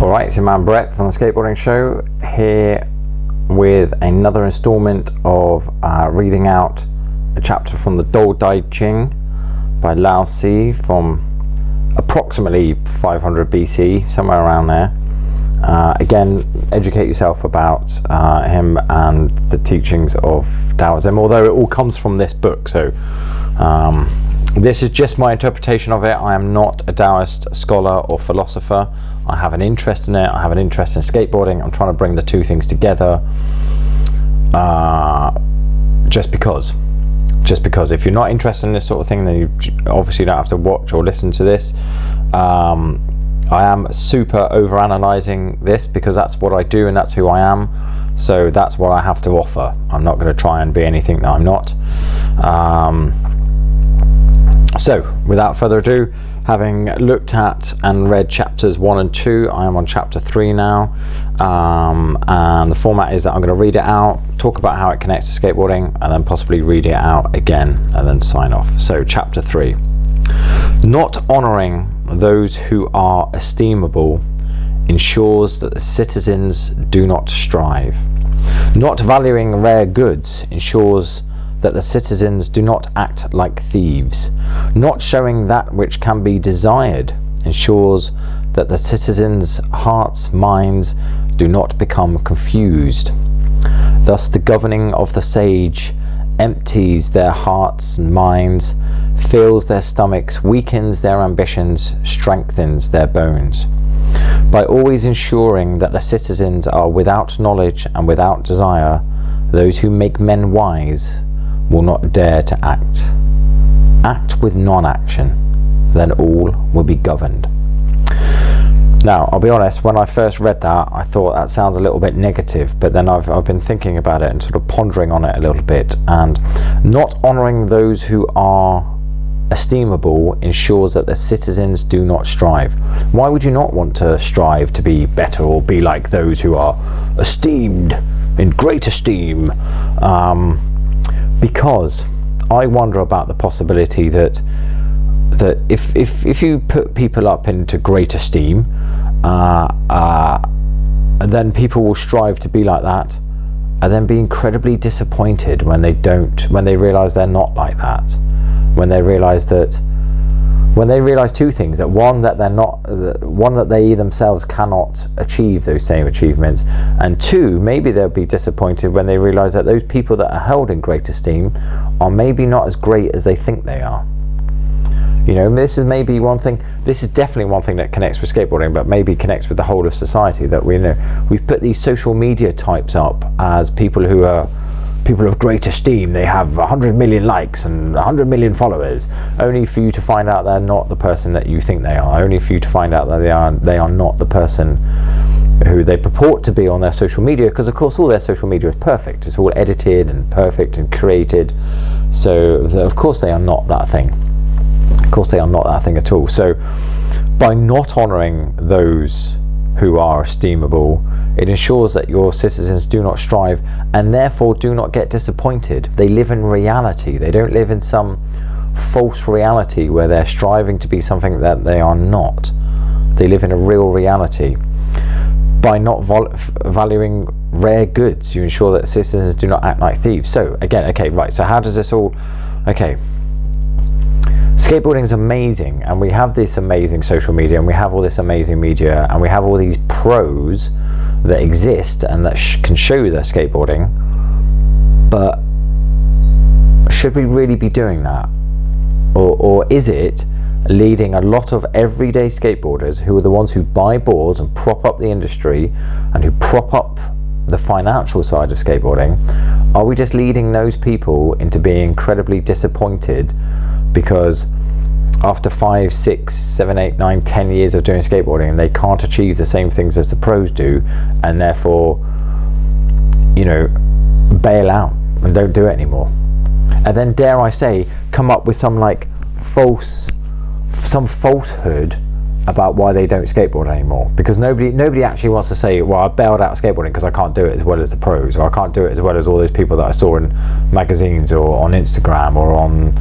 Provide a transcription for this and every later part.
Alright, it's your man Brett from the Skateboarding Show here with another installment of reading out a chapter from the Tao Te Ching by Lao Tzu from approximately 500 BC, somewhere around there. Again, educate yourself about him and the teachings of Taoism, although it all comes from this book. So this is just my interpretation of it. I am not a Taoist scholar or philosopher. I have an interest in it. I have an interest in skateboarding. I'm trying to bring the two things together just because if you're not interested in this sort of thing, then you obviously don't have to watch or listen to this. I am super over analyzing this because that's what I do and that's who I am, so that's what I have to offer. I'm not going to try and be anything that I'm not. So without further ado, having looked at and read chapters 1 and 2, I am on chapter 3 now, and the format is that I'm going to read it out, talk about how it connects to skateboarding, and then possibly read it out again and then sign off. So chapter 3. Not honouring those who are esteemable ensures that the citizens do not strive. Not valuing rare goods ensures that the citizens do not act like thieves. Not showing that which can be desired ensures that the citizens' hearts, minds do not become confused. Thus the governing of the sage empties their hearts and minds, fills their stomachs, weakens their ambitions, strengthens their bones. By always ensuring that the citizens are without knowledge and without desire, those who make men wise will not dare to act. Act with non-action, then all will be governed. Now, I'll be honest, when I first read that, I thought that sounds a little bit negative, but then I've been thinking about it and sort of pondering on it a little bit, and not honouring those who are esteemable ensures that the citizens do not strive. Why would you not want to strive to be better or be like those who are esteemed, in great esteem? Because I wonder about the possibility that if you put people up into great esteem, then people will strive to be like that, and then be incredibly disappointed when they realise they're not like that. When they realise two things: that one, that they themselves cannot achieve those same achievements, and two, maybe they'll be disappointed when they realise that those people that are held in great esteem are maybe not as great as they think they are. You know, this is maybe one thing. This is definitely one thing that connects with skateboarding, but maybe connects with the whole of society. That we've put these social media types up as people who are people of great esteem. They have 100 million likes and 100 million followers, only for you to find out they're not the person that you think they are. Only for you to find out that they are not the person who they purport to be on their social media, because of course all their social media is perfect. It's all edited and perfect and created, so of course they are not that thing. Of course they are not that thing at all. So by not honouring those who are esteemable, it ensures that your citizens do not strive and therefore do not get disappointed. They live in reality. They don't live in some false reality where they're striving to be something that they are not. They live in a real reality. By not valuing rare goods, you ensure that citizens do not act like thieves. So again, okay, right, so how does this all, okay, skateboarding is amazing, and we have this amazing social media, and we have all this amazing media, and we have all these pros that exist and that can show you their skateboarding, but should we really be doing that? Or is it leading a lot of everyday skateboarders, who are the ones who buy boards and prop up the industry and who prop up the financial side of skateboarding, are we just leading those people into being incredibly disappointed because after 5, 6, 7, 8, 9, 10 years of doing skateboarding, they can't achieve the same things as the pros do, and therefore, you know, bail out and don't do it anymore? And then, dare I say, come up with some falsehood about why they don't skateboard anymore, because nobody actually wants to say, well, I bailed out of skateboarding because I can't do it as well as the pros, or I can't do it as well as all those people that I saw in magazines or on Instagram or on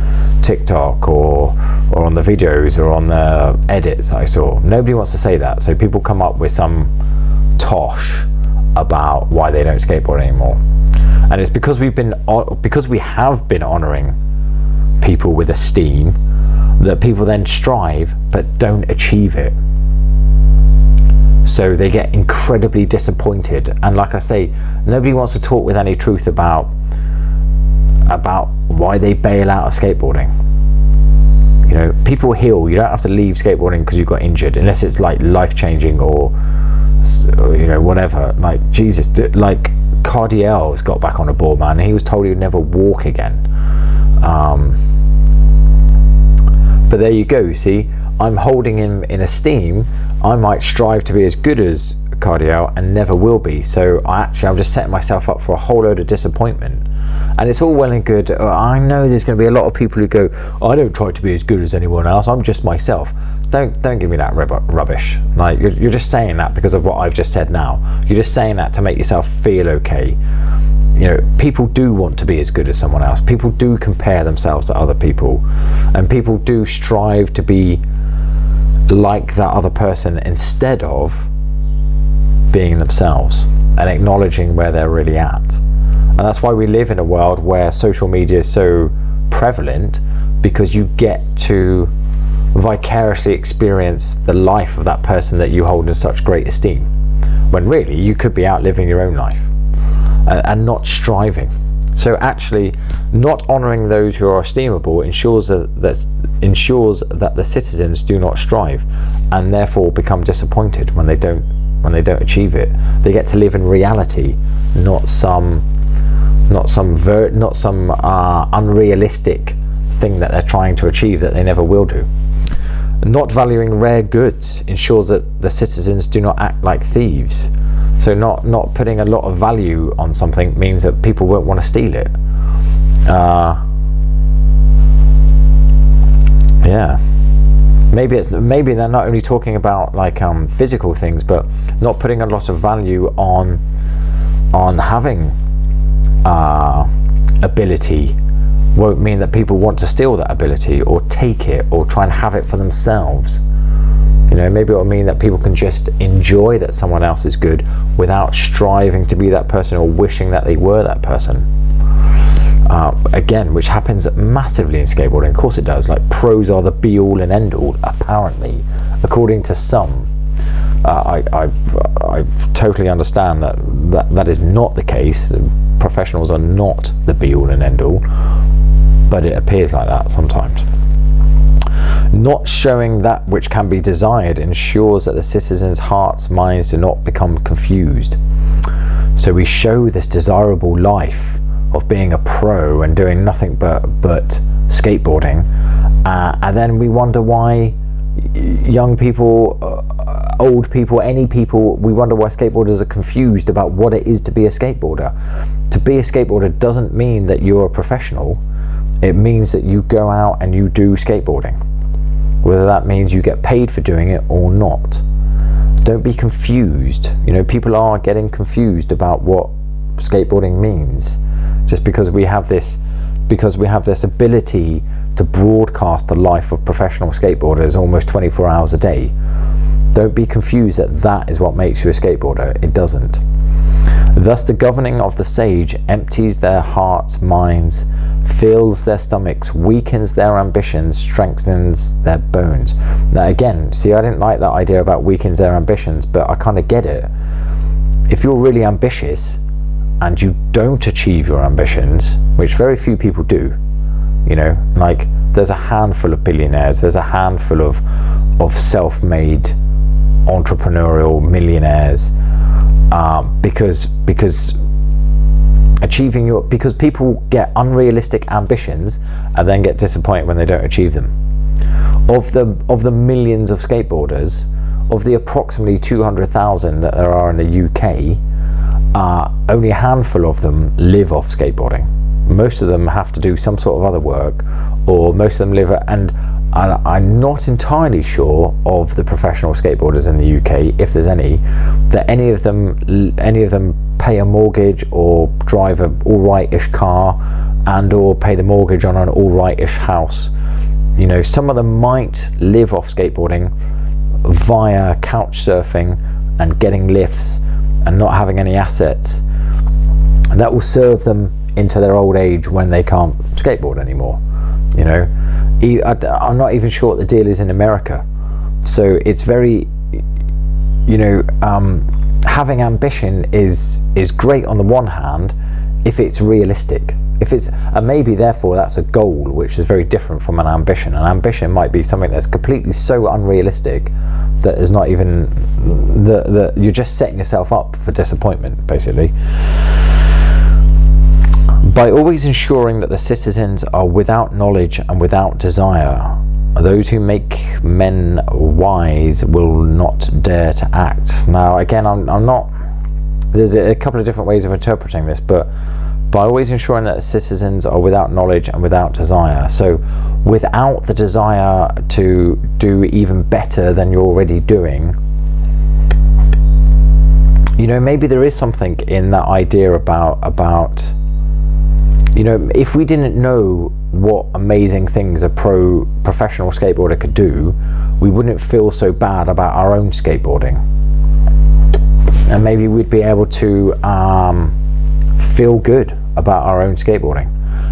TikTok or on the videos or on the edits I saw. Nobody wants to say that, so people come up with some tosh about why they don't skateboard anymore. And it's because we have been honoring people with esteem, that people then strive but don't achieve it, so they get incredibly disappointed. And like I say, nobody wants to talk with any truth about why they bail out of skateboarding. You know, people heal. You don't have to leave skateboarding because you got injured, unless it's like life-changing or you know, whatever. Like Jesus, like Cardiel's got back on a board, man, and he was told he would never walk again. But there you go, see, I'm holding him in esteem. I might strive to be as good as Cardiel and never will be, so I'm just setting myself up for a whole load of disappointment. And it's all well and good. I know there's going to be a lot of people who go, I don't try to be as good as anyone else, I'm just myself. Don't give me that rubbish. Like, you're just saying that because of what I've just said now. You're just saying that to make yourself feel okay. You know, people do want to be as good as someone else. People do compare themselves to other people, and people do strive to be like that other person instead of being themselves and acknowledging where they're really at. And that's why we live in a world where social media is so prevalent, because you get to vicariously experience the life of that person that you hold in such great esteem, when really you could be out living your own life and not striving. So actually, not honouring those who are esteemable ensures that the citizens do not strive, and therefore become disappointed when they don't achieve it. They get to live in reality, not some unrealistic thing that they're trying to achieve that they never will do. Not valuing rare goods ensures that the citizens do not act like thieves. So not putting a lot of value on something means that people won't want to steal it. Yeah. Maybe they're not only talking about like physical things, but not putting a lot of value on having ability won't mean that people want to steal that ability or take it or try and have it for themselves. You know, maybe it will mean that people can just enjoy that someone else is good without striving to be that person or wishing that they were that person. Again, which happens massively in skateboarding. Of course it does. Like, pros are the be all and end all, apparently, according to some. I totally understand that is not the case. Professionals are not the be all and end all, but it appears like that sometimes. Not showing that which can be desired ensures that the citizens' hearts, minds do not become confused. So we show this desirable life of being a pro and doing nothing but skateboarding, and then we wonder why young people, old people, any people, we wonder why skateboarders are confused about what it is to be a skateboarder. To be a skateboarder doesn't mean that you're a professional. It means that you go out and you do skateboarding, whether that means you get paid for doing it or not. Don't be confused. You know, people are getting confused about what skateboarding means, just because we have this ability to broadcast the life of professional skateboarders almost 24 hours a day. Don't be confused that is what makes you a skateboarder. It doesn't. Thus the governing of the sage empties their hearts, minds, fills their stomachs, weakens their ambitions, strengthens their bones. Now again, see, I didn't like that idea about weakens their ambitions, but I kind of get it. If you're really ambitious and you don't achieve your ambitions, which very few people do, you know, like there's a handful of billionaires, there's a handful of self-made entrepreneurial millionaires, because people get unrealistic ambitions and then get disappointed when they don't achieve them. Of the millions of skateboarders, of the approximately 200,000 that there are in the UK, only a handful of them live off skateboarding. Most of them have to do some sort of other work, or most of them live, and I'm not entirely sure of the professional skateboarders in the UK, if there's any, that any of them pay a mortgage or drive a all-right-ish car and or pay the mortgage on an all-right-ish house. You know, some of them might live off skateboarding via couch surfing and getting lifts and not having any assets, and that will serve them into their old age when they can't skateboard anymore. You know, I'm not even sure what the deal is in America. So it's very, you know, having ambition is great on the one hand if it's realistic. If it's, and maybe therefore that's a goal, which is very different from an ambition. An ambition might be something that's completely so unrealistic that is not even, that you're just setting yourself up for disappointment, basically. By always ensuring that the citizens are without knowledge and without desire, those who make men wise will not dare to act. Now, again, I'm not, there's a couple of different ways of interpreting this, but by always ensuring that the citizens are without knowledge and without desire. So without the desire to do even better than you're already doing, you know, maybe there is something in that idea about, you know, if we didn't know what amazing things a professional skateboarder could do, we wouldn't feel so bad about our own skateboarding. And maybe we'd be able to feel good about our own skateboarding.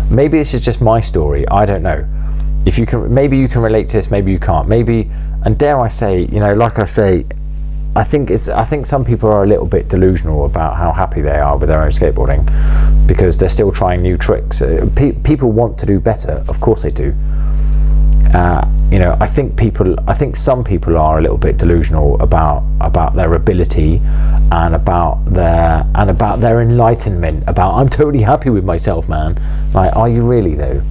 Maybe this is just my story, I don't know. If you can, maybe you can relate to this, maybe you can't. Maybe, and dare I say, you know, like I say, I think some people are a little bit delusional about how happy they are with their own skateboarding because they're still trying new tricks. People want to do better, of course they do. You know, I think some people are a little bit delusional about their ability and about their enlightenment. About, I'm totally happy with myself, man. Like, are you really though?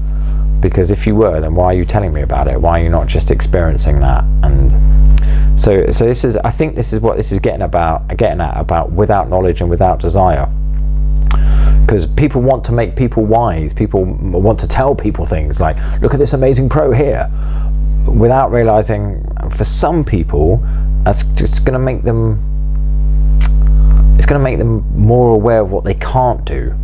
Because if you were, then why are you telling me about it? Why are you not just experiencing that? And so this is, I think this is what this is getting at about without knowledge and without desire. Because people want to make people wise. People want to tell people things like, look at this amazing pro here, without realizing, for some people, that's just going to make them, it's going to make them more aware of what they can't do.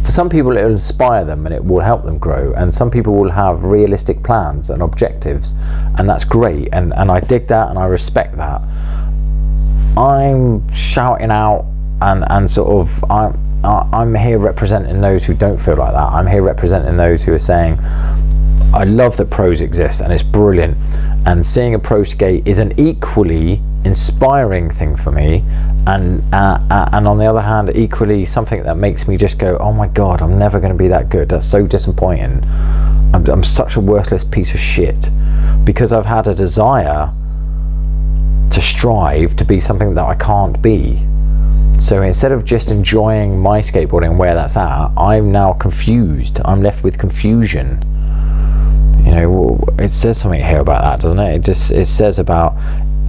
For some people, it will inspire them and it will help them grow. And some people will have realistic plans and objectives, and that's great. And I dig that and I respect that. I'm shouting out and sort of, I'm here representing those who don't feel like that. I'm here representing those who are saying, I love that pros exist and it's brilliant, and seeing a pro skate is an equally inspiring thing for me, and on the other hand, equally something that makes me just go, oh my god, I'm never going to be that good. That's so disappointing. I'm such a worthless piece of shit, because I've had a desire to strive to be something that I can't be. So instead of just enjoying my skateboarding and where that's at, I'm now confused. I'm left with confusion. You know, it says something here about that, doesn't it? It says about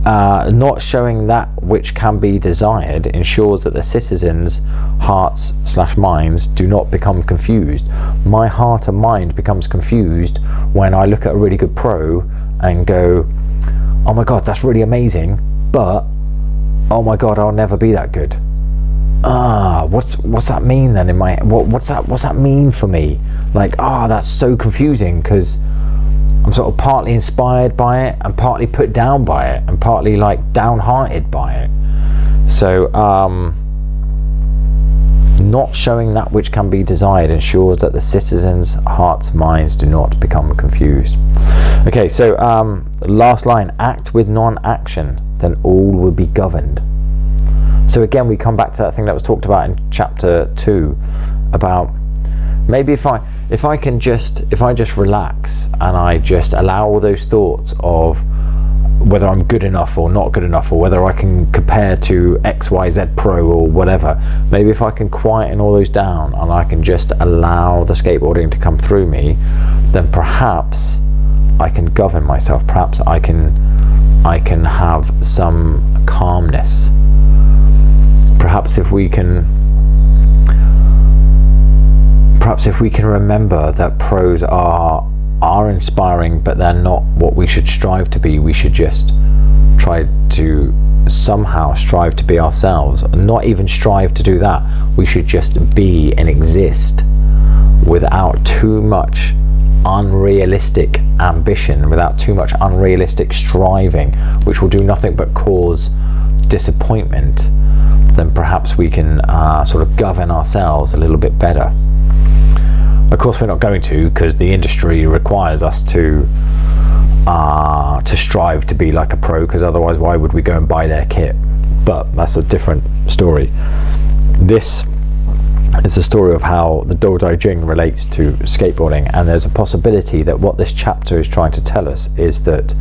not showing that which can be desired ensures that the citizens' hearts / minds do not become confused. My heart and mind becomes confused when I look at a really good pro and go, oh my god, that's really amazing, but oh my god, I'll never be that good. What's that mean then in my, what's that mean for me? Like, that's so confusing, because I'm sort of partly inspired by it and partly put down by it and partly like downhearted by it. So not showing that which can be desired ensures that the citizens' hearts, minds do not become confused. Okay, so last line, act with non-action, then all will be governed. So again, we come back to that thing that was talked about in chapter 2 about maybe if I just relax and I just allow all those thoughts of whether I'm good enough or not good enough, or whether I can compare to XYZ pro or whatever, maybe if I can quieten all those down and I can just allow the skateboarding to come through me, then perhaps I can govern myself. Perhaps I can have some calmness. Perhaps if we can remember that pros are are inspiring, but they're not what we should strive to be. We should just try to somehow strive to be ourselves, not even strive to do that. We should just be and exist without too much unrealistic ambition, without too much unrealistic striving, which will do nothing but cause disappointment. Then perhaps we can sort of govern ourselves a little bit better. Of course, we're not going to, because the industry requires us to strive to be like a pro, because otherwise why would we go and buy their kit? But that's a different story. This is the story of how the Tao Te Ching relates to skateboarding, and there's a possibility that what this chapter is trying to tell us is that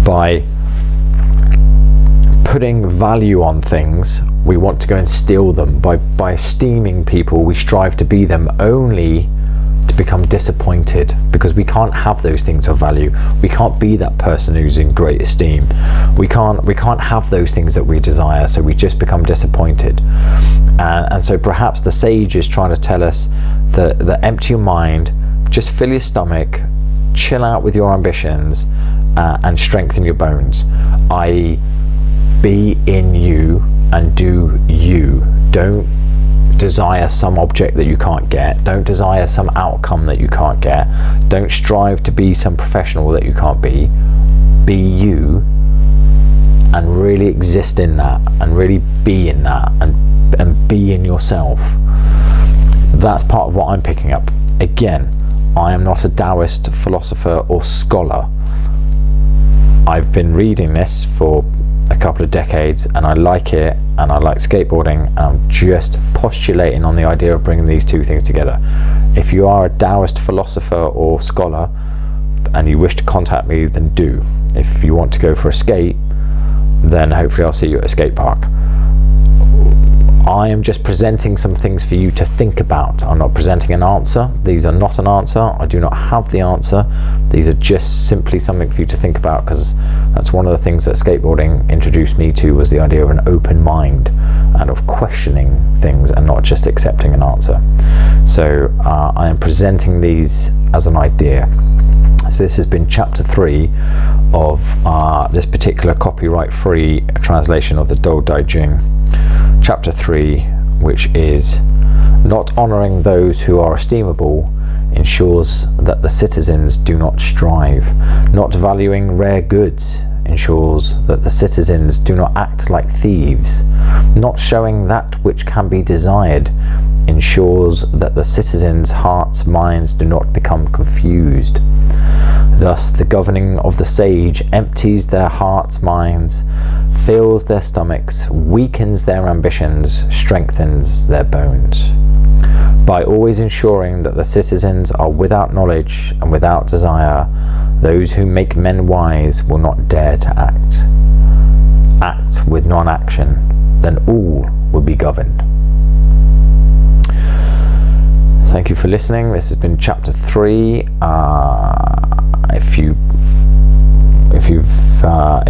by putting value on things, we want to go and steal them. By esteeming people, we strive to be them, only to become disappointed, because we can't have those things of value. We can't be that person who's in great esteem. We can't have those things that we desire, so we just become disappointed. And so perhaps the sage is trying to tell us that empty your mind, just fill your stomach, chill out with your ambitions, and strengthen your bones. I.e., be in you and do you. Don't desire some object that you can't get. Don't desire some outcome that you can't get. Don't strive to be some professional that you can't be. Be you, and really exist in that, and really be in that, and be in yourself. That's part of what I'm picking up. Again, I am not a Taoist philosopher or scholar. I've been reading this for a couple of decades, and I like it, and I like skateboarding, and I'm just postulating on the idea of bringing these two things together. If you are a Taoist philosopher or scholar and you wish to contact me, then do. If you want to go for a skate, then hopefully I'll see you at a skate park. I am just presenting some things for you to think about. I'm not presenting an answer. These are not an answer. I do not have the answer. These are just simply something for you to think about, because that's one of the things that skateboarding introduced me to, was the idea of an open mind and of questioning things and not just accepting an answer. So I am presenting these as an idea. So this has been chapter 3 of this particular copyright-free translation of the Tao Te Ching. Chapter 3, which is not honouring those who are esteemable, ensures that the citizens do not strive. Not valuing rare goods ensures that the citizens do not act like thieves. Not showing that which can be desired ensures that the citizens' hearts, minds do not become confused. Thus, the governing of the sage empties their hearts, minds, fills their stomachs, weakens their ambitions, strengthens their bones. By always ensuring that the citizens are without knowledge and without desire, those who make men wise will not dare to act. Act with non-action, then all will be governed. Thank you for listening. This has been chapter 3.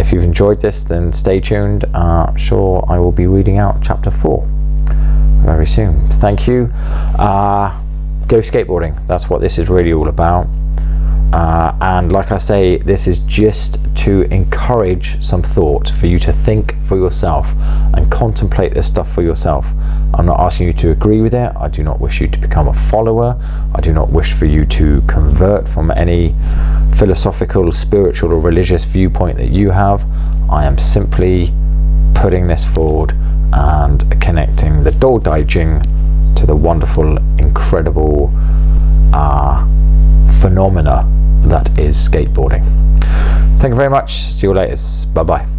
If you've enjoyed this, then stay tuned. Sure, I will be reading out chapter 4 very soon. Thank you. Go skateboarding. That's what this is really all about. And like I say, this is just to encourage some thought, for you to think for yourself and contemplate this stuff for yourself. I'm not asking you to agree with it. I do not wish you to become a follower. I do not wish for you to convert from any philosophical, spiritual or religious viewpoint that you have. I am simply putting this forward and connecting the Tao Te Ching to the wonderful, incredible phenomena that is skateboarding. Thank you very much. See you later. Bye bye.